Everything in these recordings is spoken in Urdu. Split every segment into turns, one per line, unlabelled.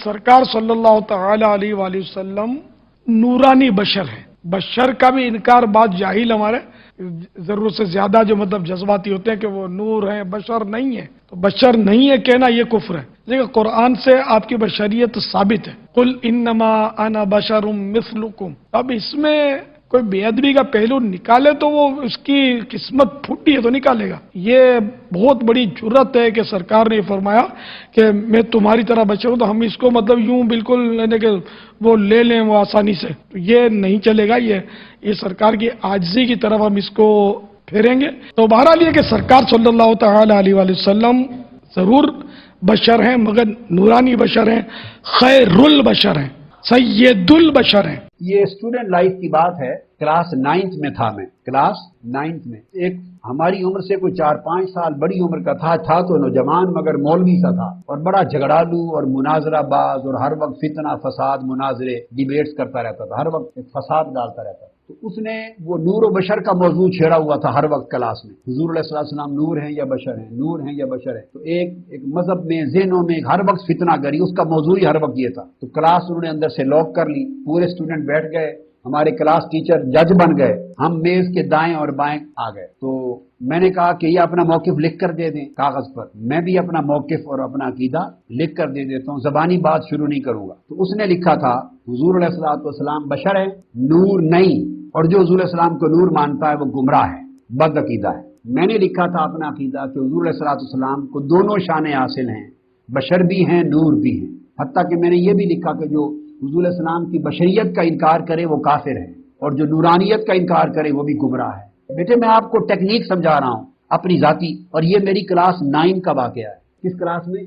سرکار صلی اللہ تعالی علیہ وآلہ وسلم نورانی بشر ہیں. بشر کا بھی انکار بعض جاہل ہمارے ضرورت سے زیادہ جو مطلب جذباتی ہوتے ہیں کہ وہ نور ہیں، بشر نہیں ہے. تو بشر نہیں ہے کہنا یہ کفر ہے، لیکن قرآن سے آپ کی بشریت ثابت ہے. قل انما انا بشر مثلکم. اب اس میں کوئی بے ادبی کا پہلو نکالے تو وہ اس کی قسمت پھوٹی ہے تو نکالے گا. یہ بہت بڑی جرت ہے کہ سرکار نے فرمایا کہ میں تمہاری طرح بشر ہوں، تو ہم اس کو مطلب یوں بالکل لینے کہ وہ لے لیں وہ آسانی سے، تو یہ نہیں چلے گا. یہ سرکار کی عاجزی کی طرف ہم اس کو پھیریں گے. تو بہرحال یہ کہ سرکار صلی اللہ تعالی علیہ وآلہ وسلم ضرور بشر ہیں، مگر نورانی بشر ہیں، خیر البشر ہیں، سید البشر ہیں.
یہ اسٹوڈنٹ لائف کی بات ہے. کلاس 9th میں تھا میں، کلاس 9th میں. ایک ہماری عمر سے کوئی 4-5 سال بڑی عمر کا تھا تو نوجوان مگر مولوی سا تھا، اور بڑا جھگڑالو اور مناظرہ باز، اور ہر وقت فتنہ فساد مناظرے ڈیبیٹس کرتا رہتا تھا، ہر وقت ایک فساد ڈالتا رہتا تھا. تو اس نے وہ نور و بشر کا موضوع چھیڑا ہوا تھا ہر وقت کلاس میں. حضور علیہ الصلوۃ والسلام نور ہیں یا بشر ہیں، نور ہیں یا بشر ہیں. تو ایک مذہب میں ذہنوں میں ہر وقت فتنہ گری، اس کا موضوع ہی ہر وقت یہ تھا. تو کلاس انہوں نے اندر سے لاک کر لی، پورے اسٹوڈنٹ بیٹھ گئے، ہمارے کلاس ٹیچر جج بن گئے، ہم میز کے دائیں اور بائیں آ گئے. تو میں نے کہا کہ یہ اپنا موقف لکھ کر دے دیں کاغذ پر. میں بھی اپنا موقف اور اپنا عقیدہ لکھ کر دے دیتا ہوں، زبانی بات شروع نہیں کروں گا. تو اس نے لکھا تھا حضور علیہ الصلوۃ والسلام بشر ہیں، نور نہیں، اور جو حضور علیہ السلام کو نور مانتا ہے وہ گمراہ ہے، بد عقیدہ ہے. میں نے لکھا تھا اپنا عقیدہ کہ حضور علیہ الصلوۃ والسلام کو دونوں شانیں حاصل ہیں، بشر بھی ہیں، نور بھی ہیں. حتیٰ کہ میں نے یہ بھی لکھا کہ جو حضور علیہ السلام کی بشریت کا انکار کرے وہ کافر ہے، اور جو نورانیت کا انکار کرے وہ بھی گمراہ ہے. بیٹے میں آپ کو ٹیکنیک سمجھا رہا ہوں اپنی ذاتی، اور یہ میری کلاس 9 کا واقعہ ہے. کس کلاس میں؟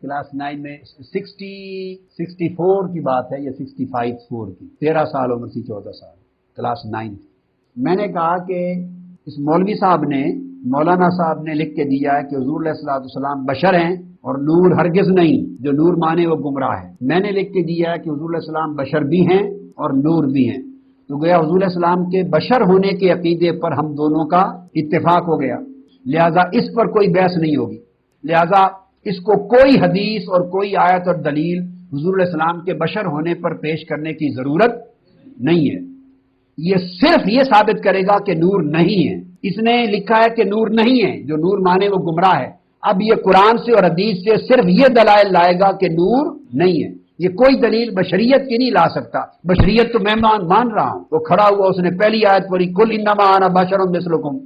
کلاس 9 میں 64 کی بات ہے یا 65 کی، 13 سال عمر سی، 14 سال، کلاس 9. میں نے کہا کہ اس مولوی صاحب نے، مولانا صاحب نے لکھ کے دیا ہے کہ حضور علیہ الصلوۃ والسلام بشر ہیں اور نور ہرگز نہیں، جو نور مانے وہ گمراہ ہے. میں نے لکھ کے دیا ہے کہ حضور علیہ السلام بشر بھی ہیں اور نور بھی ہیں. تو گویا حضور علیہ السلام کے بشر ہونے کے عقیدے پر ہم دونوں کا اتفاق ہو گیا، لہذا اس پر کوئی بحث نہیں ہوگی. لہذا اس کو کوئی حدیث اور کوئی آیت اور دلیل حضور علیہ السلام کے بشر ہونے پر پیش کرنے کی ضرورت نہیں ہے. یہ صرف یہ ثابت کرے گا کہ نور نہیں ہے. اس نے لکھا ہے کہ نور نہیں ہے، جو نور مانے وہ گمراہ ہے. اب یہ قرآن سے اور حدیث سے صرف یہ دلائل لائے گا کہ نور نہیں ہے. یہ کوئی دلیل بشریت کی نہیں لا سکتا. بشریت تو میں مان رہا ہوں. وہ کھڑا ہوا، اس نے پہلی آیت پڑھی، قل انما انا بشر مثلکم.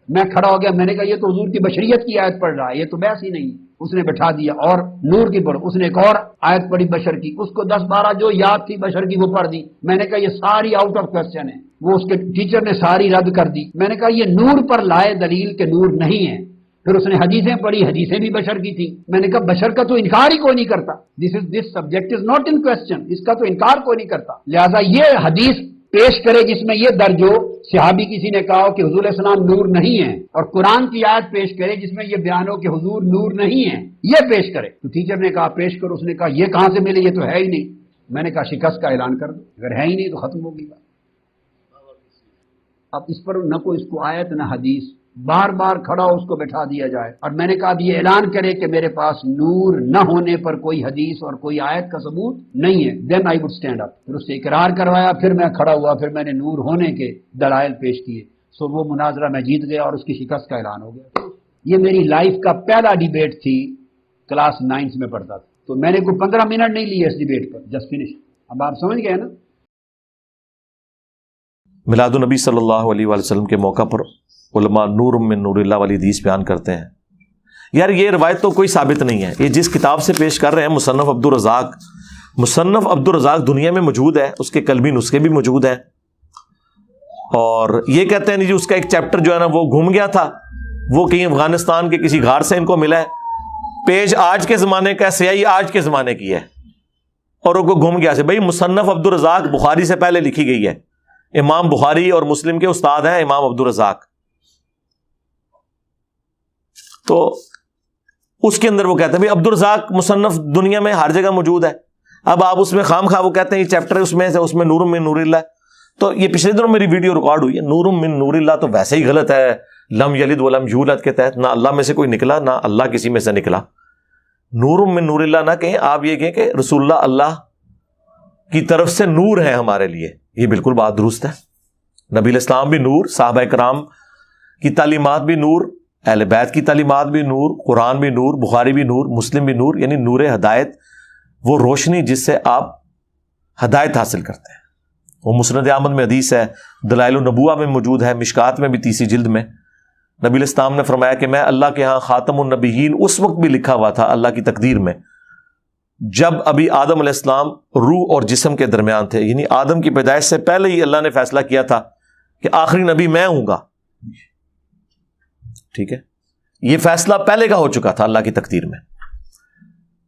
میں کھڑا ہو گیا، میں نے کہا یہ تو حضور کی بشریت کی آیت پڑھ رہا ہے، یہ تو بحث ہی نہیں. اس نے بٹھا دیا اور نور کی پڑھ. اس نے ایک اور آیت پڑھی بشر کی، اس کو 10-12 جو یاد تھی بشر کی وہ پڑھ دی. میں نے کہا یہ ساری آؤٹ آف کوسچن ہے. وہ اس کے ٹیچر نے ساری رد کر دی. میں نے کہا یہ نور پر لائے دلیل کہ نور نہیں ہے. پھر اس نے حدیثیں پڑھی، حدیثیں بھی بشر کی تھی. میں نے کہا بشر کا تو انکار ہی کوئی نہیں کرتا. This subject is not in question, اس کا تو انکار کوئی نہیں کرتا. لہذا یہ حدیث پیش کرے جس میں یہ درج ہو، صحابی کسی نے کہا ہو کہ حضور علیہ السلام نور نہیں ہے، اور قرآن کی آیت پیش کرے جس میں یہ بیان ہو کہ حضور نور نہیں ہے، یہ پیش کرے. تو ٹیچر نے کہا پیش کرو. اس نے کہا یہ کہاں سے ملے، یہ تو ہے ہی نہیں. میں نے کہا شکست کا اعلان کر دو، اگر ہے ہی نہیں تو ختم ہوگی بات. اب اس پر نہ کوئی اس کو آیت نہ حدیث، بار بار کھڑا ہو اس کو بٹھا دیا جائے. اور میں نے کہا اب یہ اعلان کرے کہ میرے پاس نور نہ ہونے پر کوئی حدیث اور کوئی آیت کا ثبوت نہیں ہے. دین آئی وڈ اسٹینڈ اپ. پھر اس سے اقرار کروایا، پھر میں کھڑا ہوا، پھر میں نے نور ہونے کے دلائل پیش کیے. سو وہ مناظرہ میں جیت گیا اور اس کی شکست کا اعلان ہو گیا. یہ میری لائف کا پہلا ڈیبیٹ تھی، کلاس 9 میں پڑھتا تھا. تو میں نے کوئی 15 منٹ نہیں لیے اس ڈیبیٹ پر، جسٹ فنش. اب آپ سمجھ گئے نا.
میلاد النبی صلی اللہ علیہ وآلہ وسلم کے موقع پر علماء نور من نور اللہ والی حدیث بیان کرتے ہیں. یار یہ روایت تو کوئی ثابت نہیں ہے. یہ جس کتاب سے پیش کر رہے ہیں مصنف عبدالرزاق دنیا میں موجود ہے، اس کے قلبی نسخے بھی موجود ہیں. اور یہ کہتے ہیں جی اس کا ایک چیپٹر جو ہے نا وہ گھوم گیا تھا، وہ کہیں افغانستان کے کسی غار سے ان کو ملا ہے. پیج آج کے زمانے کا، سیاہی آج کے زمانے کی ہے، اور وہ گھوم گیا سے. بھائی مصنف عبدالرزاق بخاری سے پہلے لکھی گئی ہے. امام بخاری اور مسلم کے استاد ہیں امام عبدالرزاق. تو اس کے اندر وہ کہتے ہیں بھائی عبدالرزاق مصنف دنیا میں ہر جگہ موجود ہے. اب آپ اس میں خام خواہ وہ کہتے ہیں یہ چیپٹر اس میں نور من نور اللہ. تو یہ پچھلے دنوں میری ویڈیو ریکارڈ ہوئی ہے. نور من نور اللہ تو ویسے ہی غلط ہے. لم یلد ولم یولد کے تحت نہ اللہ میں سے کوئی نکلا، نہ اللہ کسی میں سے نکلا. نور من نور اللہ نہ کہیں، آپ یہ کہیں کہ رسول اللہ اللہ کی طرف سے نور ہے ہمارے لیے. یہ بالکل بات درست ہے. نبی الاسلام بھی نور، صحابہ کرام کی تعلیمات بھی نور، اہل بیت کی تعلیمات بھی نور، قرآن بھی نور، بخاری بھی نور، مسلم بھی نور. یعنی نور ہدایت، وہ روشنی جس سے آپ ہدایت حاصل کرتے ہیں. وہ مسند احمد میں حدیث ہے، دلائل النبوہ میں موجود ہے، مشکات میں بھی 30 جلد میں نبی الاسلام نے فرمایا کہ میں اللہ کے ہاں خاتم النبیین اس وقت بھی لکھا ہوا تھا اللہ کی تقدیر میں جب ابھی آدم علیہ السلام روح اور جسم کے درمیان تھے. یعنی آدم کی پیدائش سے پہلے ہی اللہ نے فیصلہ کیا تھا کہ آخری نبی میں ہوں گا. ٹھیک ہے، یہ فیصلہ پہلے کا ہو چکا تھا اللہ کی تقدیر میں.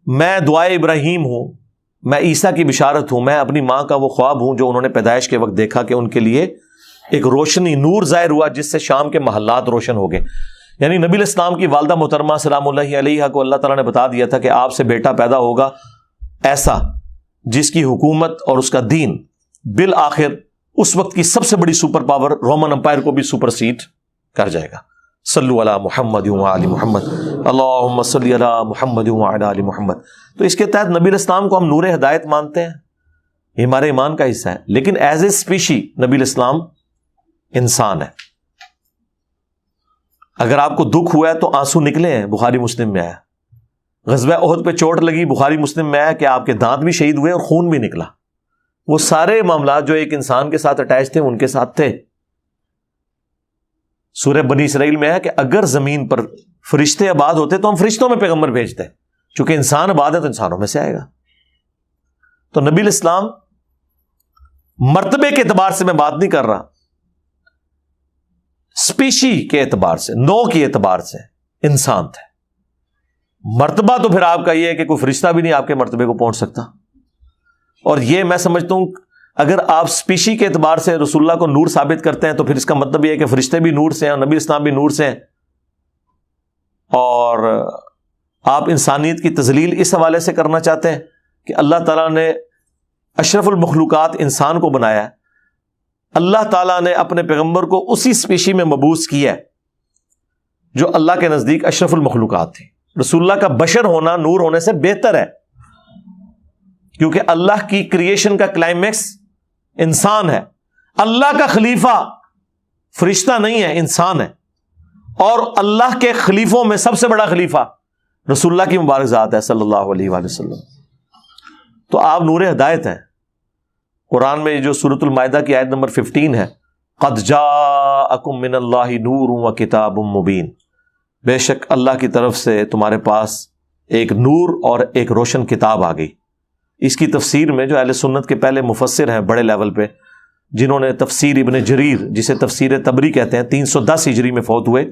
میں دعائے ابراہیم ہوں، میں عیسیٰ کی بشارت ہوں، میں اپنی ماں کا وہ خواب ہوں جو انہوں نے پیدائش کے وقت دیکھا کہ ان کے لیے ایک روشنی نور ظاہر ہوا جس سے شام کے محلات روشن ہو گئے. یعنی نبی الاسلام کی والدہ محترمہ سلام اللہ علیہا کو اللہ تعالیٰ نے بتا دیا تھا کہ آپ سے بیٹا پیدا ہوگا ایسا جس کی حکومت اور اس کا دین بالآخر اس وقت کی سب سے بڑی سپر پاور رومن امپائر کو بھی سپر سیڈ کر جائے گا. صلو علی محمد وعلی محمد، اللہم صلی علی محمد وعلی آل محمد. تو اس کے تحت نبی الاسلام کو ہم نور ہدایت مانتے ہیں، یہ ہمارے ایمان کا حصہ ہے. لیکن ایز اے اسپیشی نبی الاسلام انسان ہے. اگر آپ کو دکھ ہوا ہے تو آنسو نکلے ہیں، بخاری مسلم میں آیا. غزوہ احد پہ چوٹ لگی، بخاری مسلم میں آیا کہ آپ کے دانت بھی شہید ہوئے اور خون بھی نکلا. وہ سارے معاملات جو ایک انسان کے ساتھ اٹیچ تھے ان کے ساتھ تھے. سورہ بنی اسرائیل میں ہے کہ اگر زمین پر فرشتے آباد ہوتے تو ہم فرشتوں میں پیغمبر بھیجتے، چونکہ انسان آباد ہے تو انسانوں میں سے آئے گا. تو نبی الاسلام مرتبے کے اعتبار سے میں بات نہیں کر رہا، اسپیشی کے اعتبار سے، نو کے اعتبار سے انسان تھے. مرتبہ تو پھر آپ کا یہ ہے کہ کوئی فرشتہ بھی نہیں آپ کے مرتبے کو پہنچ سکتا. اور یہ میں سمجھتا ہوں اگر آپ اسپیشی کے اعتبار سے رسول اللہ کو نور ثابت کرتے ہیں تو پھر اس کا مطلب یہ ہے کہ فرشتے بھی نور سے ہیں اور نبی اسلام بھی نور سے ہیں. اور آپ انسانیت کی تذلیل اس حوالے سے کرنا چاہتے ہیں کہ اللہ تعالیٰ نے اشرف المخلوقات انسان کو بنایا ہے، اللہ تعالیٰ نے اپنے پیغمبر کو اسی اسپیشی میں مبعوث کیا ہے جو اللہ کے نزدیک اشرف المخلوقات تھی. رسول اللہ کا بشر ہونا نور ہونے سے بہتر ہے، کیونکہ اللہ کی کریشن کا کلائمیکس انسان ہے. اللہ کا خلیفہ فرشتہ نہیں ہے، انسان ہے. اور اللہ کے خلیفوں میں سب سے بڑا خلیفہ رسول اللہ کی مبارک ذات ہے صلی اللہ علیہ وآلہ وسلم. تو آپ نور ہدایت ہیں. قرآن میں جو سورۃ المائدہ کی آیت نمبر 15 ہے، قد جاءکم من اللہ نور و کتاب مبین، بے شک اللہ کی طرف سے تمہارے پاس ایک نور اور ایک روشن کتاب آ گئی. اس کی تفسیر میں جو اہل سنت کے پہلے مفسر ہیں بڑے لیول پہ، جنہوں نے تفسیر ابن جریر جسے تفسیر تبری کہتے ہیں 310 ہجری میں فوت ہوئے،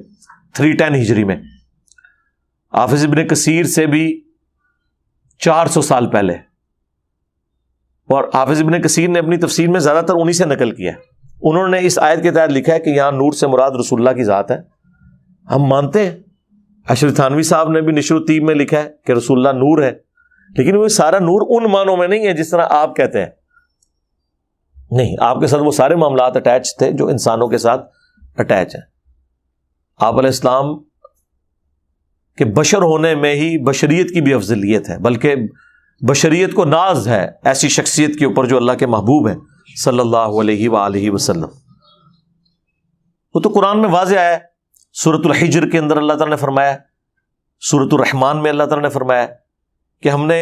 310 ہجری میں، حافظ ابن کثیر سے بھی 400 سال پہلے، اور حافظ ابن کثیر نے اپنی تفسیر میں زیادہ تر انہی سے نقل کیا ہے. انہوں نے اس آیت کے تحت لکھا ہے کہ یہاں نور سے مراد رسول اللہ کی ذات ہے. ہم مانتے ہیں. اشرف تھانوی صاحب نے بھی نشر الطیب میں لکھا ہے کہ رسول اللہ نور ہے، لیکن وہ سارا نور ان معنوں میں نہیں ہے جس طرح آپ کہتے ہیں. نہیں، آپ کے ساتھ وہ سارے معاملات اٹیچ تھے جو انسانوں کے ساتھ اٹیچ ہیں. آپ علیہ السلام کے بشر ہونے میں ہی بشریت کی بھی افضلیت ہے، بلکہ بشریت کو ناز ہے ایسی شخصیت کے اوپر جو اللہ کے محبوب ہیں صلی اللہ علیہ وآلہ وسلم. وہ تو قرآن میں واضح ہے. سورۃ الحجر کے اندر اللہ تعالیٰ نے فرمایا، سورۃ الرحمن میں اللہ تعالیٰ نے فرمایا کہ ہم نے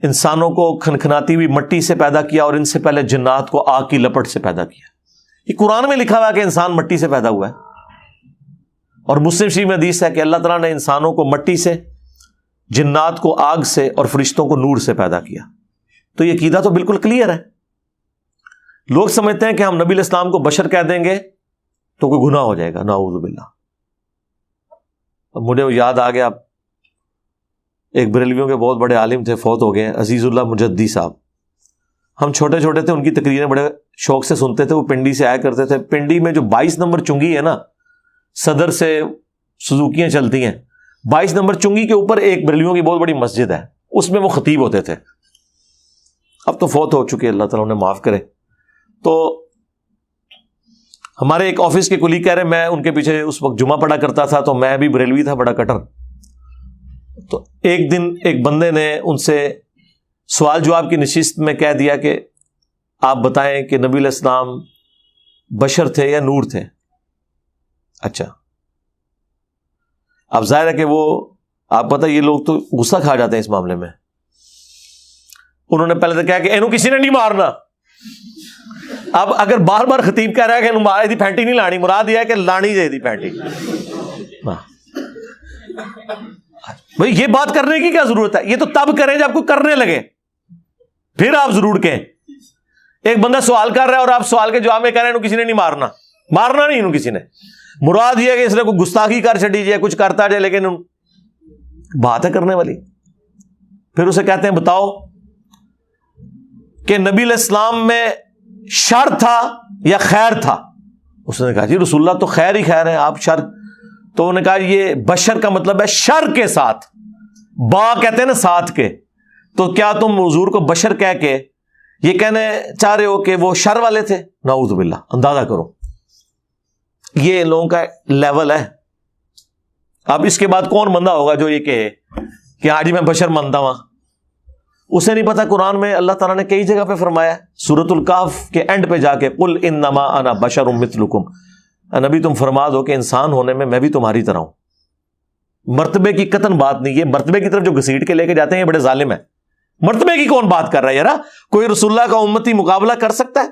انسانوں کو کھنکھناتی ہوئی مٹی سے پیدا کیا اور ان سے پہلے جنات کو آگ کی لپٹ سے پیدا کیا. یہ قرآن میں لکھا ہوا ہے کہ انسان مٹی سے پیدا ہوا ہے. اور مسلم شریف میں حدیث ہے کہ اللہ تعالیٰ نے انسانوں کو مٹی سے، جنات کو آگ سے اور فرشتوں کو نور سے پیدا کیا. تو یہ عقیدہ تو بالکل کلیئر ہے. لوگ سمجھتے ہیں کہ ہم نبی الاسلام کو بشر کہہ دیں گے تو کوئی گناہ ہو جائے گا، نعوذ باللہ. اب مجھے یاد آ گیا، ایک بریلویوں کے بہت بڑے عالم تھے، فوت ہو گئے، عزیز اللہ مجدی صاحب. ہم چھوٹے چھوٹے تھے، ان کی تقریریں بڑے شوق سے سنتے تھے. وہ پنڈی سے آیا کرتے تھے. پنڈی میں جو 22 نمبر چنگی ہے نا، صدر سے سزوکیاں چلتی ہیں، 22 نمبر چنگی کے اوپر ایک بریلویوں کی بہت بڑی مسجد ہے، اس میں وہ خطیب ہوتے تھے. اب تو فوت ہو چکے، اللہ تعالیٰ انہیں معاف کرے. تو ہمارے ایک آفس کے کلیگ کہہ رہے، میں ان کے پیچھے اس وقت جمعہ پڑھا کرتا تھا، تو میں بھی بریلوی تھا، بڑا کٹر. تو ایک دن ایک بندے نے ان سے سوال جواب کی نشست میں کہہ دیا کہ آپ بتائیں کہ نبی علیہ السلام بشر تھے یا نور تھے؟ اچھا، اب ظاہر ہے کہ وہ آپ پتہ یہ لوگ تو غصہ کھا جاتے ہیں اس معاملے میں. انہوں نے پہلے تو کہا کہ اینو کسی نے نہیں مارنا. اب اگر بار بار خطیب کہہ رہا ہے کہ مارے دی پھینٹی نہیں لانی، مراد یہ ہے کہ لانی دے دی پھینٹی. بھئی یہ بات کرنے کی کیا ضرورت ہے؟ یہ تو تب کریں جب کوئی کرنے لگے، پھر آپ ضرور کہیں. ایک بندہ سوال کر رہا ہے اور آپ سوال کے جواب میں کہہ رہے ہیں کسی نے نہیں مارنا. مارنا نہیں کسی نے، مراد یہ ہے کہ اس نے کوئی گستاخی کر چڑی جائے، کچھ کرتا جائے، لیکن بات ہے کرنے والی. پھر اسے کہتے ہیں بتاؤ کہ نبی علیہ السلام میں شر تھا یا خیر تھا؟ اس نے کہا جی رسول اللہ تو خیر ہی خیر ہے، آپ شر. تو انہوں نے کہا یہ بشر کا مطلب ہے شر کے ساتھ، با کہتے ہیں نا ساتھ کے. تو کیا تم حضور کو بشر کہہ کے یہ کہنے چاہ رہے ہو کہ وہ شر والے تھے؟ نعوذ باللہ. اندازہ کرو یہ لوگوں کا لیول ہے. اب اس کے بعد کون بندہ ہوگا جو یہ کہے کہ ہاں جی میں بشر مانتا ہوں؟ اسے نہیں پتا قرآن میں اللہ تعالیٰ نے کئی جگہ پہ فرمایا، سورۃ الکہف کے اینڈ پہ جا کے قل انما انا بشر مثلکم، نبی تم فرما دو کہ انسان ہونے میں بھی تمہاری طرح ہوں. مرتبے کی قطن بات نہیں. یہ مرتبے کی طرف جو گھسیٹ کے لے کے جاتے ہیں یہ بڑے ظالم ہیں. مرتبے کی کون بات کر رہا ہے یار؟ کوئی رسول اللہ کا امتی مقابلہ کر سکتا ہے؟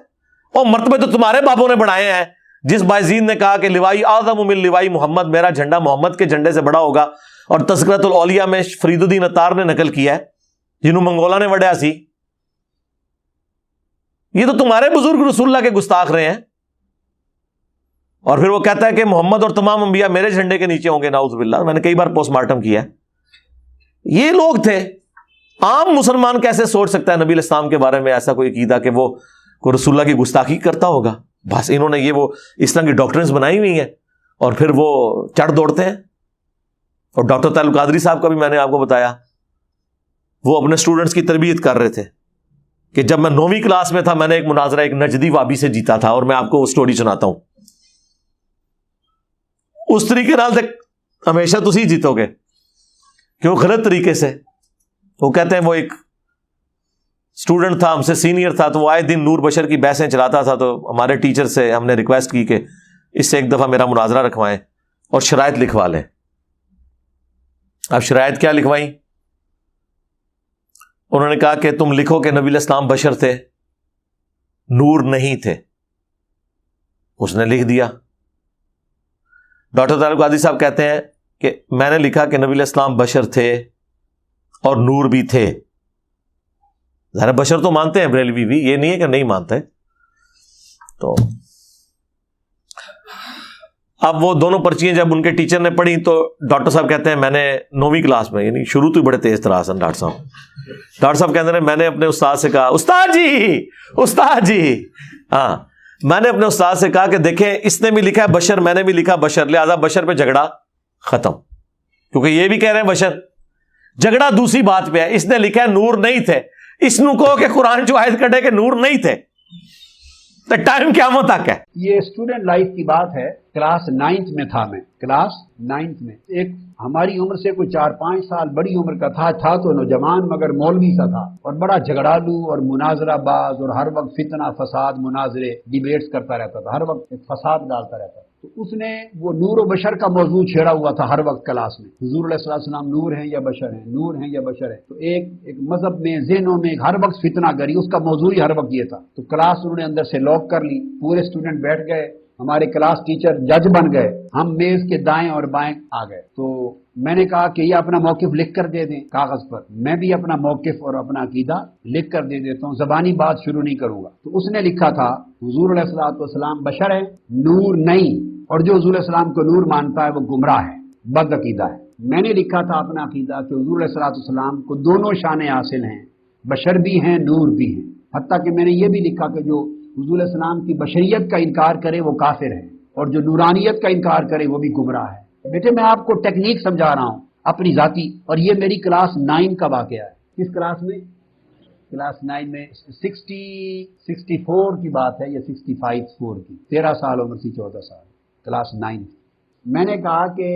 اور مرتبے تو تمہارے بابوں نے بڑھائے ہیں. جس بائزید نے کہا کہ لوائی اعظم من لوائی محمد، میرا جھنڈا محمد کے جھنڈے سے بڑا ہوگا، اور تذکرۃ الاولیاء میں فرید الدین اتار نے نقل کیا ہے جنہوں منگولا نے وڈیا سی. یہ تو تمہارے بزرگ رسول اللہ کے گستاخ رہے ہیں. اور پھر وہ کہتا ہے کہ محمد اور تمام انبیاء میرے جھنڈے کے نیچے ہوں گے. نعوذ باللہ. میں نے کئی بار پوسٹ مارٹم کیا ہے. یہ لوگ تھے. عام مسلمان کیسے سوچ سکتا ہے نبی علیہ السلام کے بارے میں ایسا کوئی عقیدہ کہ وہ کوئی رسول اللہ کی گستاخی کرتا ہوگا؟ بس انہوں نے یہ وہ اس طرح کی ڈاکٹرنز بنائی ہوئی ہیں اور پھر وہ چڑھ دوڑتے ہیں. اور ڈاکٹر تعلق قادری صاحب کا بھی میں نے آپ کو بتایا، وہ اپنے اسٹوڈنٹس کی تربیت کر رہے تھے کہ جب میں 9ویں کلاس میں تھا میں نے ایک مناظرہ ایک نجدی وابی سے جیتا تھا، اور میں آپ کو وہ سٹوری سناتا ہوں. اس طریقے نال ہمیشہ تسی جیتو گے کیوں؟ غلط طریقے سے. وہ کہتے ہیں وہ ایک اسٹوڈنٹ تھا ہم سے سینئر تھا، تو وہ آئے دن نور بشر کی بحثیں چلاتا تھا. تو ہمارے ٹیچر سے ہم نے ریکویسٹ کی کہ اس سے ایک دفعہ میرا مناظرہ رکھوائیں اور شرائط لکھوا لیں. اب شرائط کیا لکھوائیں؟ انہوں نے کہا کہ تم لکھو کہ نبی علیہ السلام بشر تھے، نور نہیں تھے. اس نے لکھ دیا. ڈاکٹر تعلق قادری صاحب کہتے ہیں کہ میں نے لکھا کہ نبی علیہ السلام بشر تھے اور نور بھی تھے. ذرا بشر تو مانتے ہیں بریلوی بھی، یہ نہیں ہے کہ نہیں مانتے. تو اب وہ دونوں پرچیاں جب ان کے ٹیچر نے پڑھی تو ڈاکٹر صاحب کہتے ہیں میں نے 9ویں کلاس میں، یعنی شروع تو بڑے تیز طرح سن ڈاکٹر صاحب کہتے ہیں میں نے اپنے استاد سے کہا استاد جی ہاں میں نے اپنے استاد سے کہا کہ دیکھیں اس نے بھی لکھا ہے بشر، میں نے بھی لکھا بشر، لہذا بشر پہ جھگڑا ختم، کیونکہ یہ بھی کہہ رہے ہیں بشر. جھگڑا دوسری بات پہ ہے. اس نے لکھا ہے نور نہیں تھے، اس نو کہو کہ قرآن جو آیت کٹے کہ نور نہیں تھے تو ٹائم قیامت تک ہے.
یہ اسٹوڈنٹ لائف کی بات ہے. کلاس 9th میں تھا میں، کلاس 9th میں. ایک ہماری عمر سے کوئی 4-5 سال بڑی عمر کا تھا تو نوجوان مگر مولوی سا تھا، اور بڑا جھگڑالو اور مناظرہ باز، اور ہر وقت فتنہ فساد مناظرے ڈیبیٹس کرتا رہتا تھا، ہر وقت ایک فساد ڈالتا رہتا تھا. تو اس نے وہ نور و بشر کا موضوع چھیڑا ہوا تھا ہر وقت کلاس میں. حضور علیہ السلام نور ہیں یا بشر ہیں، نور ہیں یا بشر ہیں. تو ایک مذہب میں ذہنوں میں ہر وقت فتنہ گری، اس کا موضوع ہی ہر وقت یہ تھا. تو کلاس انہوں نے اندر سے لاک کر لی، پورے اسٹوڈنٹ بیٹھ گئے، ہمارے کلاس ٹیچر جج بن گئے، ہم میز کے دائیں اور بائیں آ گئے. تو میں نے کہا کہ یہ اپنا موقف لکھ کر دے دیں کاغذ پر. میں بھی اپنا موقف اور اپنا عقیدہ لکھ کر دے دیتا ہوں، زبانی بات شروع نہیں کروں گا. تو اس نے لکھا تھا حضور علیہ السلام بشر ہے، نور نہیں، اور جو حضور علیہ السلام کو نور مانتا ہے وہ گمراہ ہے، بد عقیدہ ہے. میں نے لکھا تھا اپنا عقیدہ کہ حضور علیہ السلام کو دونوں شانیں حاصل ہیں، بشر بھی ہیں نور بھی ہیں. حتیٰ کہ میں نے یہ بھی لکھا کہ جو حضور علیہ السلام کی بشریت کا انکار کرے وہ کافر ہے، اور جو نورانیت کا انکار کرے وہ بھی گمراہ ہے. بیٹے میں آپ کو ٹیکنیک سمجھا رہا ہوں اپنی ذاتی، اور یہ میری کلاس 9 کا واقعہ ہے. کس کلاس میں؟ کلاس 9 میں 64 کی بات ہے یا 65 کی. 13 سال عمر تھی، 14 سال، کلاس 9. میں نے کہا کہ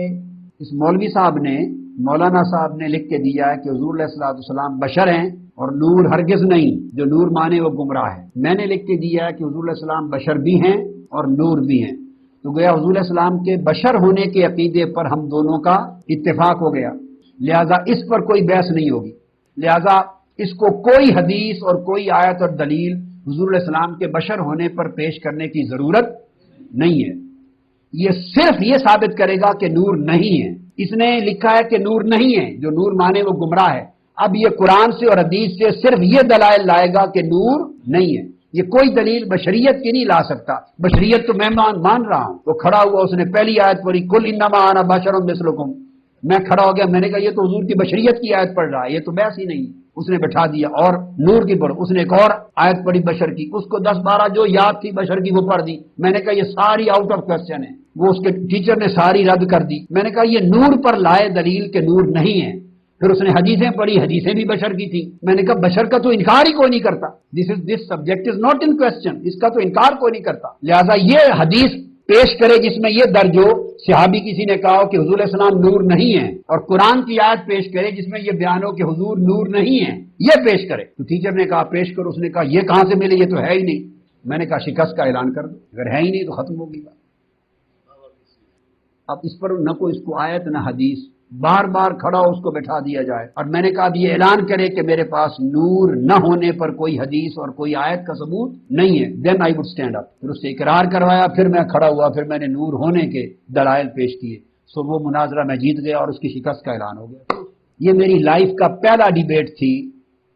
اس مولوی صاحب نے مولانا صاحب نے لکھ کے دیا ہے کہ حضور علیہ الصلوۃ والسلام بشر ہیں اور نور ہرگز نہیں، جو نور مانے وہ گمراہ ہے۔ میں نے لکھ کے دیا ہے کہ حضور علیہ السلام بشر بھی ہیں اور نور بھی ہیں، تو گویا حضور علیہ السلام کے بشر ہونے کے عقیدے پر ہم دونوں کا اتفاق ہو گیا، لہذا اس پر کوئی بحث نہیں ہوگی، لہذا اس کو کوئی حدیث اور کوئی آیت اور دلیل حضور علیہ السلام کے بشر ہونے پر پیش کرنے کی ضرورت نہیں ہے۔ یہ صرف یہ ثابت کرے گا کہ نور نہیں ہے۔ اس نے لکھا ہے کہ نور نہیں ہے، جو نور مانے وہ گمراہ ہے۔ اب یہ قرآن سے اور حدیث سے صرف یہ دلائل لائے گا کہ نور نہیں ہے، یہ کوئی دلیل بشریت کی نہیں لا سکتا۔ بشریت تو میں مان رہا ہوں، وہ کھڑا ہوا، اس نے پہلی آیت پڑھی کل انما انا بشر مثلکم، میں کھڑا ہو گیا، میں نے کہا یہ تو حضور کی بشریت کی آیت پڑھ رہا ہے، یہ تو بحث ہی نہیں۔ اس نے بٹھا دیا اور نور کی پڑھ، اس نے ایک اور آیت پڑھی بشر کی، اس کو 10-12 جو یاد تھی بشر کی وہ پڑھ دی، میں نے کہا یہ ساری آؤٹ آف کوسچن ہے، وہ اس کے ٹیچر نے ساری رد کر دی۔ میں نے کہا یہ نور پر لائے دلیل کہ نور نہیں ہے۔ پھر اس نے حدیثیں پڑھی، حدیثیں بھی بشر کی تھی، میں نے کہا بشر کا تو انکار ہی کوئی نہیں کرتا، this subject is not in question, اس کا تو انکار کوئی نہیں کرتا، لہذا یہ حدیث پیش کرے جس میں یہ درج ہو، صحابی کسی نے کہا ہو کہ حضور علیہ السلام نور نہیں ہے، اور قرآن کی آیت پیش کرے جس میں یہ بیان ہو کہ حضور نور نہیں ہے، یہ پیش کرے۔ تو ٹیچر نے کہا پیش کرو، اس نے کہا یہ کہاں سے ملے، یہ تو ہے ہی نہیں۔ میں نے کہا شکست کا اعلان کر دو، اگر ہے ہی نہیں تو ختم ہوگی بات۔ اب اس پر نہ کوئی اس کو آیت نہ حدیث، بار بار کھڑا ہو اس کو بٹھا دیا جائے، اور میں نے کہا اب یہ اعلان کرے کہ میرے پاس نور نہ ہونے پر کوئی حدیث اور کوئی آیت کا ثبوت نہیں ہے، دین آئی وڈ اسٹینڈ اپ۔ پھر اس سے اقرار کروایا، پھر میں کھڑا ہوا، پھر میں نے نور ہونے کے دلائل پیش کیے، سو وہ مناظرہ میں جیت گیا اور اس کی شکست کا اعلان ہو گیا۔ یہ میری لائف کا پہلا ڈیبیٹ تھی،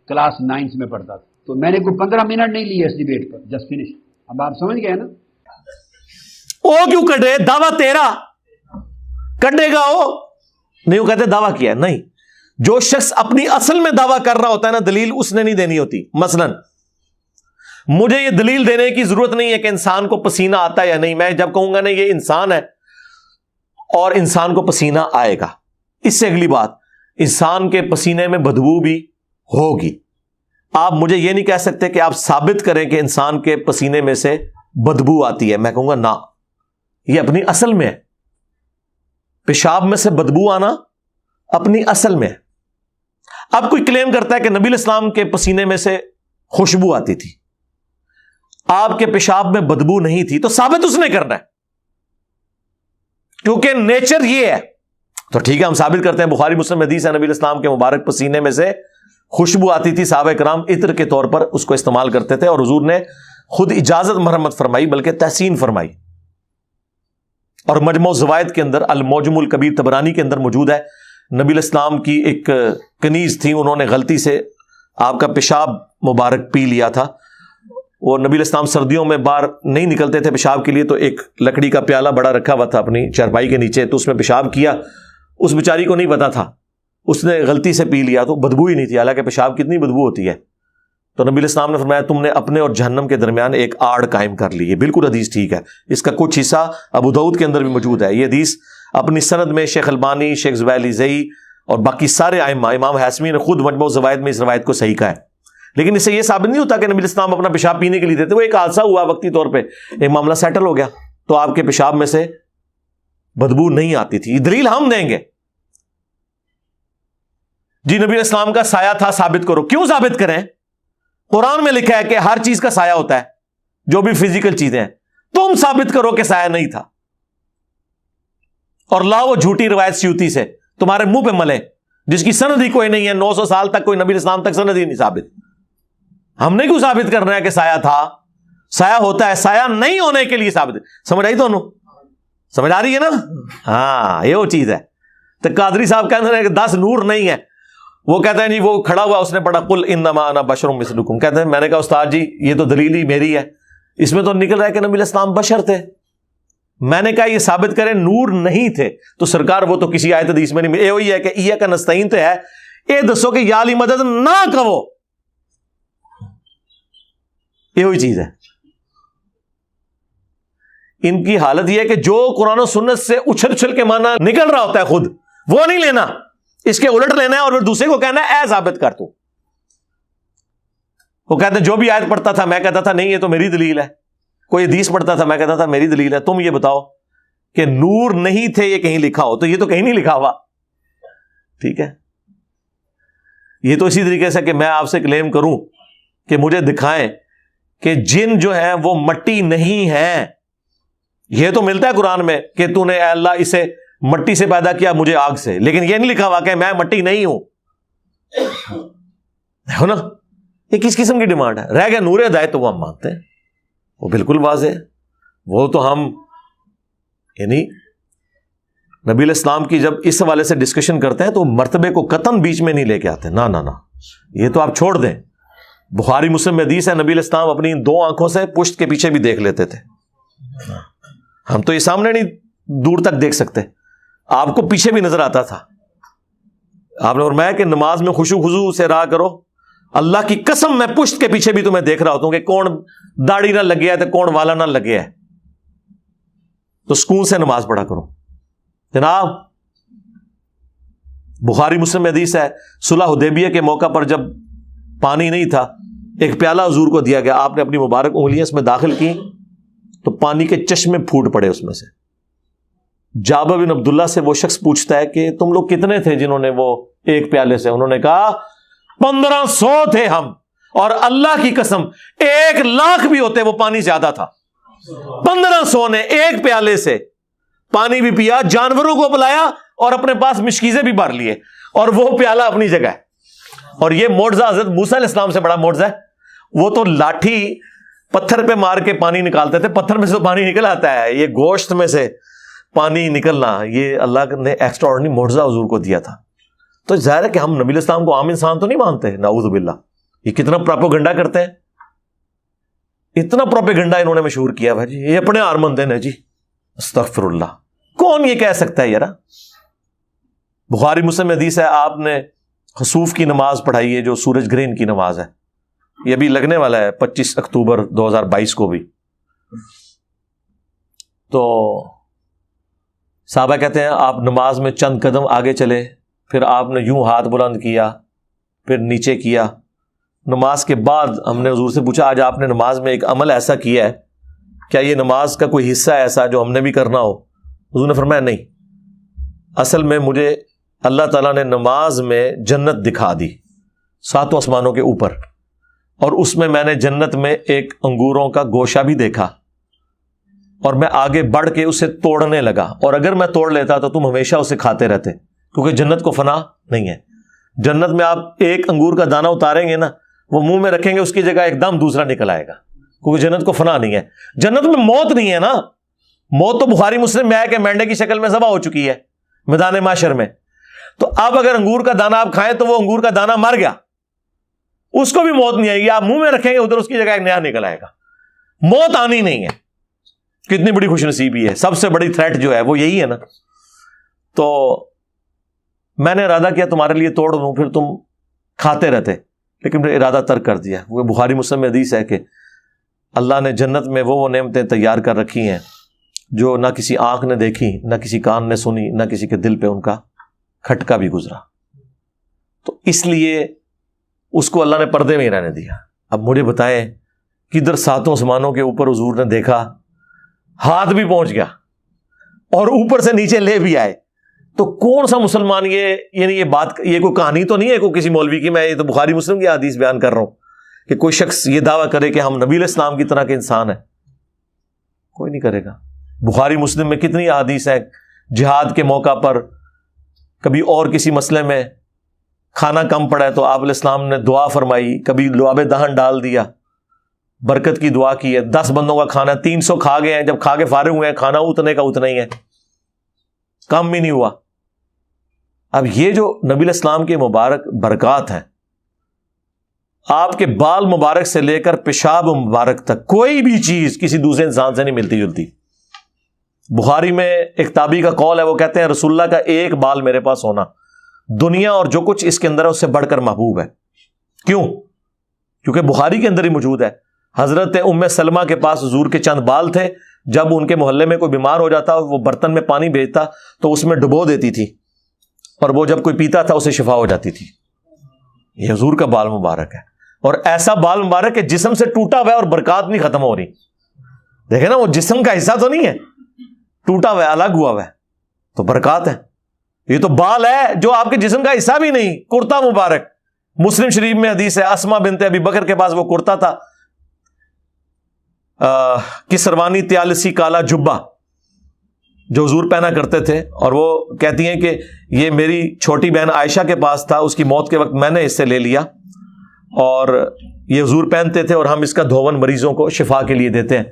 کلاس 9 میں پڑھتا تھا، تو میں نے کوئی 15 منٹ نہیں لیے اس ڈیبیٹ پر، جسٹ فنش۔ اب آپ سمجھ گئے نا؟
او کیوں کٹ رہے؟ دعویٰ تیرا کٹے گا، وہ نہیں، وہ کہتے دعویٰ کیا ہے، نہیں، جو شخص اپنی اصل میں دعویٰ کر رہا ہوتا ہے نا، دلیل اس نے نہیں دینی ہوتی۔ مثلا مجھے یہ دلیل دینے کی ضرورت نہیں ہے کہ انسان کو پسینہ آتا ہے یا نہیں، میں جب کہوں گا نا یہ انسان ہے اور انسان کو پسینہ آئے گا، اس سے اگلی بات، انسان کے پسینے میں بدبو بھی ہوگی، آپ مجھے یہ نہیں کہہ سکتے کہ آپ ثابت کریں کہ انسان کے پسینے میں سے بدبو آتی ہے، میں کہوں گا نہ، یہ اپنی اصل میں ہے، پیشاب میں سے بدبو آنا اپنی اصل میں ہے۔ اب کوئی کلیم کرتا ہے کہ نبی الاسلام کے پسینے میں سے خوشبو آتی تھی، آپ کے پیشاب میں بدبو نہیں تھی، تو ثابت اس نے کرنا ہے، کیونکہ نیچر یہ ہے، تو ٹھیک ہے ہم ثابت کرتے ہیں، بخاری مسلم حدیث ہے، نبی الاسلام کے مبارک پسینے میں سے خوشبو آتی تھی، صحابہ کرام عطر کے طور پر اس کو استعمال کرتے تھے، اور حضور نے خود اجازت مرحمت فرمائی، بلکہ تحسین فرمائی، اور مجموع الزوائد کے اندر المعجم الکبیر طبرانی کے اندر موجود ہے، نبی الاسلام کی ایک کنیز تھی، انہوں نے غلطی سے آپ کا پیشاب مبارک پی لیا تھا، وہ نبی الاسلام سردیوں میں باہر نہیں نکلتے تھے پیشاب کے لیے، تو ایک لکڑی کا پیالہ بڑا رکھا ہوا تھا اپنی چارپائی کے نیچے، تو اس میں پیشاب کیا، اس بیچاری کو نہیں پتا تھا، اس نے غلطی سے پی لیا، تو بدبو ہی نہیں تھی، حالانکہ پیشاب کتنی بدبو ہوتی ہے، تو نبی الاسلام نے فرمایا تم نے اپنے اور جہنم کے درمیان ایک آڑ قائم کر لی ہے، بالکل حدیث ٹھیک ہے، اس کا کچھ حصہ ابو داؤد کے اندر بھی موجود ہے، یہ حدیث اپنی سند میں شیخ البانی، شیخ زبیلی زئی اور باقی سارے ائمہ، امام حاسمی نے خود مجموع الزوائد میں اس روایت کو صحیح کہا ہے، لیکن اس سے یہ ثابت نہیں ہوتا کہ نبی الاسلام اپنا پیشاب پینے کے لیے دیتے، وہ ایک حادثہ ہوا وقتی طور پہ، ایک معاملہ سیٹل ہو گیا، تو آپ کے پیشاب میں سے بدبو نہیں آتی تھی، دلیل ہم دیں گے جی نبی الاسلام کا سایہ تھا، ثابت کرو، کیوں ثابت کریں؟ قرآن میں لکھا ہے کہ ہر چیز کا سایہ ہوتا ہے، جو بھی فزیکل چیزیں ہیں، تم ثابت کرو کہ سایہ نہیں تھا، اور لاؤ وہ جھوٹی روایت سیوطی سے تمہارے منہ پہ ملے، جس کی سند ہی کوئی نہیں ہے، 900 سال تک کوئی نبی اسلام تک سند ہی نہیں ثابت، ہم نے کیوں ثابت کرنا ہے کہ سایہ تھا؟ سایہ ہوتا ہے، سایہ نہیں ہونے کے لیے ثابت، سمجھ آئی دونوں؟ سمجھ آ رہی ہے نا؟ ہاں یہ وہ چیز ہے۔ تو قادری صاحب کہتے ہیں کہ 10 نور نہیں ہے، وہ کہتے ہیں جی وہ کھڑا ہوا، اس نے پڑھا قل انما انا بشر مثلکم، کہتے ہیں میں نے کہا استاد جی یہ تو دلیل ہی میری ہے، اس میں تو نکل رہا ہے کہ نبی الاسلام بشر تھے، میں نے کہا یہ ثابت کریں نور نہیں تھے، تو سرکار وہ تو کسی آیت حدیث میں نہیں، یہ وہی ہے کہ ایاک نستعین تو ہے، یہ دسو کہ یا علی مدد نہ کہو، یہ وہی چیز ہے۔ ان کی حالت یہ ہے کہ جو قرآن و سنت سے اچھل اچھل کے معنی نکل رہا ہوتا ہے خود وہ نہیں لینا، اس کے الٹ لینا ہے، اور پھر دوسرے کو کہنا ہے اے ثابت کر تو۔ وہ کہتے ہیں جو بھی آیت پڑھتا تھا میں کہتا تھا نہیں یہ تو میری دلیل ہے، کوئی حدیث پڑھتا تھا میں کہتا تھا میری دلیل ہے، تم یہ بتاؤ کہ نور نہیں تھے یہ کہیں لکھا ہو، تو یہ تو کہیں نہیں لکھا ہوا، ٹھیک ہے. یہ تو اسی طریقے سے کہ میں آپ سے کلیم کروں کہ مجھے دکھائیں کہ جن جو ہے وہ مٹی نہیں ہے. یہ تو ملتا ہے قرآن میں کہ تو نے اے اللہ اسے مٹی سے پیدا کیا مجھے آگ سے, لیکن یہ نہیں لکھا ہوا کہ میں مٹی نہیں ہوں. دیکھو نا یہ کس قسم کی ڈیمانڈ ہے. رہ گیا نور ہدایت تو وہ ہم مانتے ہیں, وہ بالکل واضح ہے. وہ تو ہم یعنی نبی علیہ السلام کی جب اس حوالے سے ڈسکشن کرتے ہیں تو مرتبے کو قطعاً بیچ میں نہیں لے کے آتے. نہ نہ نہ, یہ تو آپ چھوڑ دیں. بخاری مسلم میں حدیث ہے نبی علیہ السلام اپنی 2 آنکھوں سے پشت کے پیچھے بھی دیکھ لیتے تھے. ہم تو یہ سامنے نہیں دور تک دیکھ سکتے, آپ کو پیچھے بھی نظر آتا تھا. آپ نے فرمایا کہ نماز میں خشوع خضوع سے رہا کرو. اللہ کی قسم میں پشت کے پیچھے بھی تمہیں دیکھ رہا ہوتا ہوں کہ کون داڑھی نہ لگیا ہے تو کون والا نہ لگیا ہے, تو سکون سے نماز پڑھا کرو. جناب بخاری مسلم میں حدیث ہے صلح حدیبیہ کے موقع پر جب پانی نہیں تھا, ایک پیالہ حضور کو دیا گیا, آپ نے اپنی مبارک انگلیاں اس میں داخل کی تو پانی کے چشمے پھوٹ پڑے اس میں سے. جابر بن عبداللہ سے وہ شخص پوچھتا ہے کہ تم لوگ کتنے تھے جنہوں نے وہ ایک پیالے سے؟ انہوں نے کہا 1500 تھے ہم, اور اللہ کی قسم 1,00,000 بھی ہوتے وہ پانی زیادہ تھا. 1500 نے ایک پیالے سے پانی بھی پیا, جانوروں کو پلایا اور اپنے پاس مشکیزیں بھی بھر لیے, اور وہ پیالہ اپنی جگہ ہے. اور یہ معجزہ حضرت موسیٰ علیہ السلام سے بڑا معجزہ ہے. وہ تو لاٹھی پتھر پہ مار کے پانی نکالتے تھے, پتھر میں سے تو پانی نکل آتا ہے, یہ گوشت میں سے پانی نکلنا یہ اللہ نے ایکسٹرا آرڈنری معجزہ حضور کو دیا تھا. تو ظاہر ہے کہ ہم نبی علیہ السلام کو عام انسان تو نہیں مانتے, نعوذ باللہ. یہ کتنا پروپیگنڈا کرتے ہیں, اتنا پروپیگنڈا انہوں نے مشہور کیا بھائی جی, یہ اپنے آرمند ہیں جی. استغفر اللہ, کون یہ کہہ سکتا ہے یار؟ بخاری مسلم میں حدیث ہے آپ نے خسوف کی نماز پڑھائی ہے جو سورج گرہن کی نماز ہے, یہ ابھی لگنے والا ہے 25 اکتوبر 2022 کو بھی. تو صحابہ کہتے ہیں آپ نماز میں چند قدم آگے چلے, پھر آپ نے یوں ہاتھ بلند کیا, پھر نیچے کیا. نماز کے بعد ہم نے حضور سے پوچھا آج آپ نے نماز میں ایک عمل ایسا کیا ہے, کیا یہ نماز کا کوئی حصہ ایسا جو ہم نے بھی کرنا ہو؟ حضور نے فرمایا نہیں, اصل میں مجھے اللہ تعالیٰ نے نماز میں جنت دکھا دی 7 آسمانوں کے اوپر, اور اس میں میں نے جنت میں ایک انگوروں کا گوشہ بھی دیکھا, اور میں آگے بڑھ کے اسے توڑنے لگا, اور اگر میں توڑ لیتا تو تم ہمیشہ اسے کھاتے رہتے, کیونکہ جنت کو فنا نہیں ہے. جنت میں آپ ایک انگور کا دانہ اتاریں گے نا, وہ منہ میں رکھیں گے اس کی جگہ ایک دم دوسرا نکل آئے گا, کیونکہ جنت کو فنا نہیں ہے. جنت میں موت نہیں ہے نا, موت تو بخاری مسلم میں ہے کہ مینڈے کی شکل میں ذبح ہو چکی ہے میدان محشر میں. تو اب اگر انگور کا دانہ آپ کھائیں تو وہ انگور کا دانہ مر گیا, اس کو بھی موت نہیں آئے گی, آپ منہ میں رکھیں گے ادھر اس کی جگہ ایک نیا نکل آئے گا. موت آنی نہیں ہے. کتنی بڑی خوش نصیبی ہے, سب سے بڑی تھریٹ جو ہے وہ یہی ہے نا. تو میں نے ارادہ کیا تمہارے لیے توڑ دوں, پھر تم کھاتے رہتے, لیکن پھر ارادہ ترک کر دیا. وہ بخاری مسلم میں حدیث ہے کہ اللہ نے جنت میں وہ نعمتیں تیار کر رکھی ہیں جو نہ کسی آنکھ نے دیکھی, نہ کسی کان نے سنی, نہ کسی کے دل پہ ان کا کھٹکا بھی گزرا. تو اس لیے اس کو اللہ نے پردے میں ہی رہنے دیا. اب مجھے بتائیں کدھر 7 آسمانوں کے اوپر حضور نے دیکھا, ہاتھ بھی پہنچ گیا اور اوپر سے نیچے لے بھی آئے, تو کون سا مسلمان یہ یعنی یہ بات, یہ کوئی کہانی تو نہیں ہے کوئی کسی مولوی کی, میں یہ تو بخاری مسلم کی حدیث بیان کر رہا ہوں کہ کوئی شخص یہ دعویٰ کرے کہ ہم نبی علیہ السلام کی طرح کے انسان ہیں. کوئی نہیں کرے گا. بخاری مسلم میں کتنی احادیث ہیں جہاد کے موقع پر کبھی اور کسی مسئلے میں کھانا کم پڑا ہے تو آپ علیہ السلام نے دعا فرمائی, کبھی لعاب دہن ڈال دیا, برکت کی دعا کی ہے. 10 بندوں کا کھانا 300 کھا گئے ہیں, جب کھا کے فارغ ہوئے ہیں کھانا اتنے کا اتنا ہی ہے, کم بھی نہیں ہوا. اب یہ جو نبی علیہ السلام کے مبارک برکات ہیں, آپ کے بال مبارک سے لے کر پیشاب مبارک تک کوئی بھی چیز کسی دوسرے انسان سے نہیں ملتی جلتی. بخاری میں ایک تابعی کا قول ہے, وہ کہتے ہیں رسول اللہ کا ایک بال میرے پاس ہونا دنیا اور جو کچھ اس کے اندر ہے اس سے بڑھ کر محبوب ہے. کیوں؟ کیونکہ بخاری کے اندر ہی موجود ہے. حضرت ام سلمہ کے پاس حضور کے چند بال تھے, جب ان کے محلے میں کوئی بیمار ہو جاتا وہ برتن میں پانی بھیجتا تو اس میں ڈبو دیتی تھی, اور وہ جب کوئی پیتا تھا اسے شفا ہو جاتی تھی. یہ حضور کا بال مبارک ہے, اور ایسا بال مبارک ہے جسم سے ٹوٹا ہوا ہے اور برکات نہیں ختم ہو رہی. دیکھیں نا, وہ جسم کا حصہ تو نہیں ہے, ٹوٹا ہوا ہے, الگ ہوا ہوا ہے, تو برکات ہے. یہ تو بال ہے جو آپ کے جسم کا حصہ بھی نہیں. کرتا مبارک, مسلم شریف میں حدیث ہے, اسما بنت ابی بکر کے پاس وہ کرتا تھا, کسروانی تیالسی کالا جبہ جو حضور پہنا کرتے تھے, اور وہ کہتی ہیں کہ یہ میری چھوٹی بہن عائشہ کے پاس تھا, اس کی موت کے وقت میں نے اس سے لے لیا, اور یہ حضور پہنتے تھے, اور ہم اس کا دھون مریضوں کو شفا کے لیے دیتے ہیں.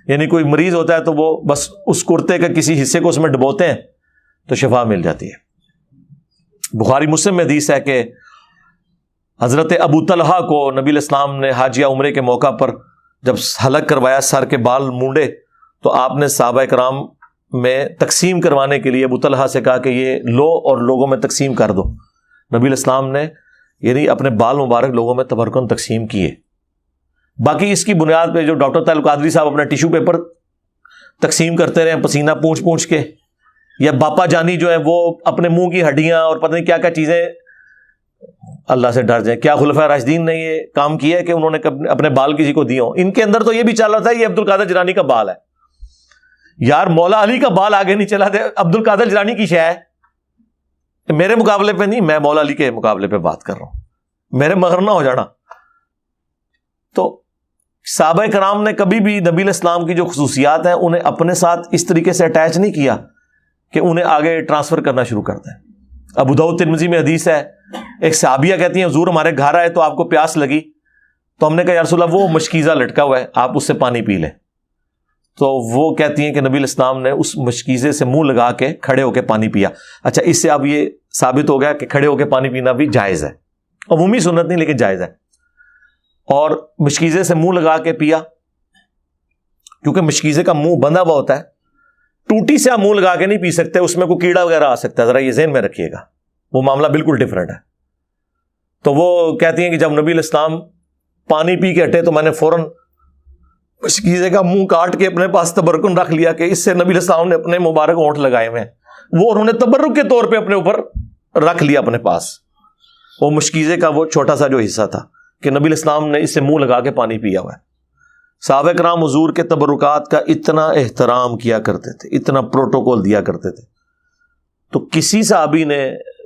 یعنی کوئی مریض ہوتا ہے تو وہ بس اس کرتے کے کسی حصے کو اس میں ڈبوتے ہیں تو شفا مل جاتی ہے. بخاری مسلم میں حدیث ہے کہ حضرت ابو طلحہ کو نبی علیہ السلام نے حاجیہ عمرے کے موقع پر جب حلق کروایا, سر کے بال مونڈے, تو آپ نے صحابہ کرام میں تقسیم کروانے کے لیے ابو طلحہ سے کہا کہ یہ لو اور لوگوں میں تقسیم کر دو. نبی علیہ السلام نے یعنی اپنے بال مبارک لوگوں میں تبرکن تقسیم کیے. باقی اس کی بنیاد پہ جو ڈاکٹر طاہر القادری صاحب اپنا ٹیشو پیپر تقسیم کرتے رہے پسینہ پونچھ پونچھ کے, یا باپا جانی جو ہے وہ اپنے منہ کی ہڈیاں اور پتہ نہیں کیا کیا چیزیں, اللہ سے ڈر جائیں. کیا خلفائے راشدین نے یہ کام کیا ہے کہ انہوں نے اپنے بال کسی کو دیے ہوں؟ ان کے اندر تو یہ بھی چل رہا تھا یہ عبد القادر جیلانی کا بال ہے. یار مولا علی کا بال آگے نہیں چلا تھا, عبد القادر جیلانی کی شے ہے. میرے مقابلے پہ نہیں, میں مولا علی کے مقابلے پہ بات کر رہا ہوں, میرے مگر نہ ہو جانا. تو صحابہ کرام نے کبھی بھی نبی علیہ السلام کی جو خصوصیات ہیں انہیں اپنے ساتھ اس طریقے سے اٹیچ نہیں کیا کہ انہیں آگے ٹرانسفر کرنا شروع کر دیں. ابو داؤد ترمذی میں حدیث ہے, ایک صحابیہ کہتی ہیں حضور ہمارے گھر آئے تو آپ کو پیاس لگی, تو ہم نے کہا یا رسول اللہ وہ مشکیزہ لٹکا ہوا ہے, آپ اس سے پانی پی لیں. تو وہ کہتی ہیں کہ نبی علیہ السلام نے اس مشکیزے سے منہ لگا کے کھڑے ہو کے پانی پیا. اچھا, اس سے اب یہ ثابت ہو گیا کہ کھڑے ہو کے پانی پینا بھی جائز ہے, عمومی سنت نہیں لیکن جائز ہے. اور مشکیزے سے منہ لگا کے پیا, کیونکہ مشکیزے کا منہ بندھا ہوا ہوتا ہے, ٹوٹی سے آپ منہ لگا کے نہیں پی سکتے, اس میں کوئی کیڑا وغیرہ آ سکتا ہے, ذرا یہ ذہن میں رکھیے گا, وہ معاملہ بالکل ڈفرینٹ ہے. تو وہ کہتی ہیں کہ جب نبی علیہ السلام پانی پی کے ہٹے تو میں نے فوراً مشکیزے کا منہ کاٹ کے اپنے پاس تبرکن رکھ لیا کہ اس سے نبی علیہ السلام نے اپنے مبارک ہونٹ لگائے ہوئے ہیں, وہ انہوں نے تبرک کے طور پہ اپنے اوپر رکھ لیا اپنے پاس, وہ مشکیزے کا وہ چھوٹا سا جو حصہ تھا کہ نبی علیہ السلام نے اس سے منہ لگا کے پانی پیا ہوا ہے. صحابہ کرام حضور کے تبرکات کا اتنا احترام کیا کرتے تھے, اتنا پروٹوکول دیا کرتے تھے. تو کسی صحابی نے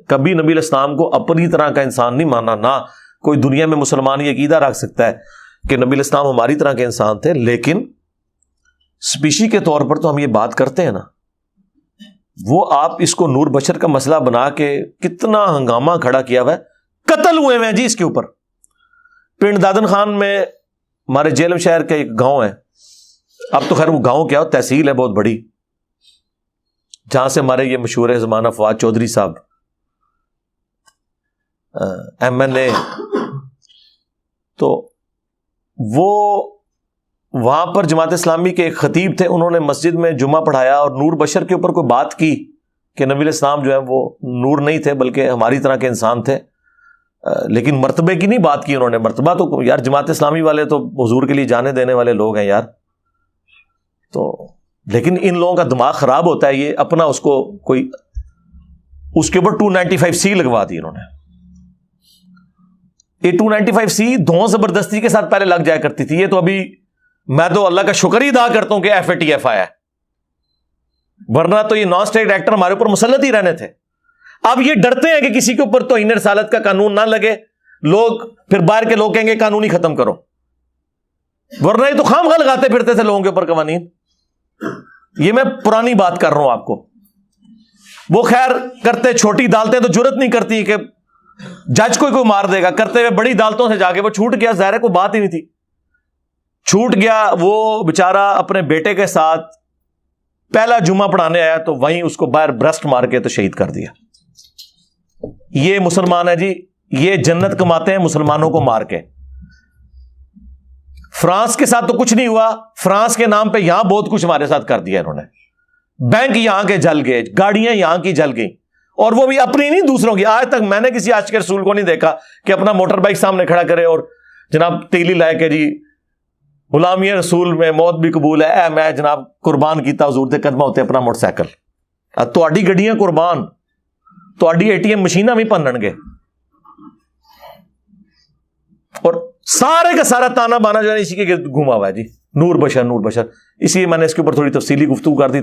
کبھی نبی علیہ السلام کو اپنی طرح کا انسان نہیں مانا. نہ کوئی دنیا میں مسلمان یہ عقیدہ رکھ سکتا ہے کہ نبی علیہ السلام ہماری طرح کے انسان تھے, لیکن اسپیشی کے طور پر تو ہم یہ بات کرتے ہیں نا, وہ آپ اس کو نور بشر کا مسئلہ بنا کے کتنا ہنگامہ کھڑا کیا ہوا ہے. قتل ہوئے ہیں جی اس کے اوپر. پنڈ دادن خان میں ہمارے جیلم شہر کا ایک گاؤں ہے, اب تو خیر وہ گاؤں کیا ہو, تحصیل ہے بہت بڑی, جہاں سے ہمارے یہ مشہور زمانہ فواد چودھری صاحب MNA, تو وہ وہاں پر جماعت اسلامی کے ایک خطیب تھے, انہوں نے مسجد میں جمعہ پڑھایا اور نور بشر کے اوپر کوئی بات کی کہ نبی علیہ السلام جو ہے وہ نور نہیں تھے بلکہ ہماری طرح کے انسان تھے, لیکن مرتبے کی نہیں بات کی انہوں نے. مرتبہ تو یار جماعت اسلامی والے تو حضور کے لیے جانے دینے والے لوگ ہیں یار, تو لیکن ان لوگوں کا دماغ خراب ہوتا ہے, یہ اپنا اس کو کوئی اس کے اوپر 295C لگوا دی انہوں نے. یہ 295C دھون زبردستی کے ساتھ پہلے لگ جایا کرتی تھی, یہ تو ابھی میں تو اللہ کا شکر ہی ادا کرتا ہوں کہ FATF آیا ہے, ورنہ تو یہ نان اسٹیٹ ایکٹر ہمارے اوپر مسلط ہی رہنے تھے. اب یہ ڈرتے ہیں کہ کسی کے اوپر توہین رسالت کا قانون نہ لگے, لوگ پھر باہر کے لوگ کہیں گے قانون ہی ختم کرو, ورنہ یہ تو خواہ لگاتے پھرتے تھے لوگوں کے اوپر قوانین. یہ میں پرانی بات کر رہا ہوں آپ کو. وہ خیر کرتے چھوٹی عدالتیں تو جرت نہیں کرتی کہ جج کوئی مار دے گا, کرتے ہوئے بڑی عدالتوں سے جا کے وہ چھوٹ گیا, ظاہر ہے کوئی بات ہی نہیں تھی, چھوٹ گیا. وہ بیچارہ اپنے بیٹے کے ساتھ پہلا جمعہ پڑھانے آیا تو وہیں اس کو باہر برسٹ مار کے تو شہید کر دیا. یہ مسلمان ہے جی, یہ جنت کماتے ہیں مسلمانوں کو مار کے. فرانس کے ساتھ تو کچھ نہیں ہوا, فرانس کے نام پہ یہاں بہت کچھ ہمارے ساتھ کر دیا انہوں نے. بینک یہاں کے جل گئے, گاڑیاں یہاں کی جل گئیں, اور وہ بھی اپنی نہیں دوسروں کی. آج تک میں نے کسی عاشق رسول کو نہیں دیکھا کہ اپنا موٹر بائک سامنے کھڑا کرے اور جناب تیلی لائے کہ جی غلامی رسول میں موت بھی قبول ہے, اے میں جناب قربان کیتا حضور دے قدمہ ہوتے اپنا موٹر سائیکل. تہاڈی گڈیاں قربان, تہاڈی ATM مشیناں بھی پنن گے, اور سارے کا سارا تانا بانا جو ہے اسی کے گھوما ہوا ہے جی, نور بشر نور بشر. اسی لیے میں نے اس کے اوپر تھوڑی تفصیلی گفتگو کر دی.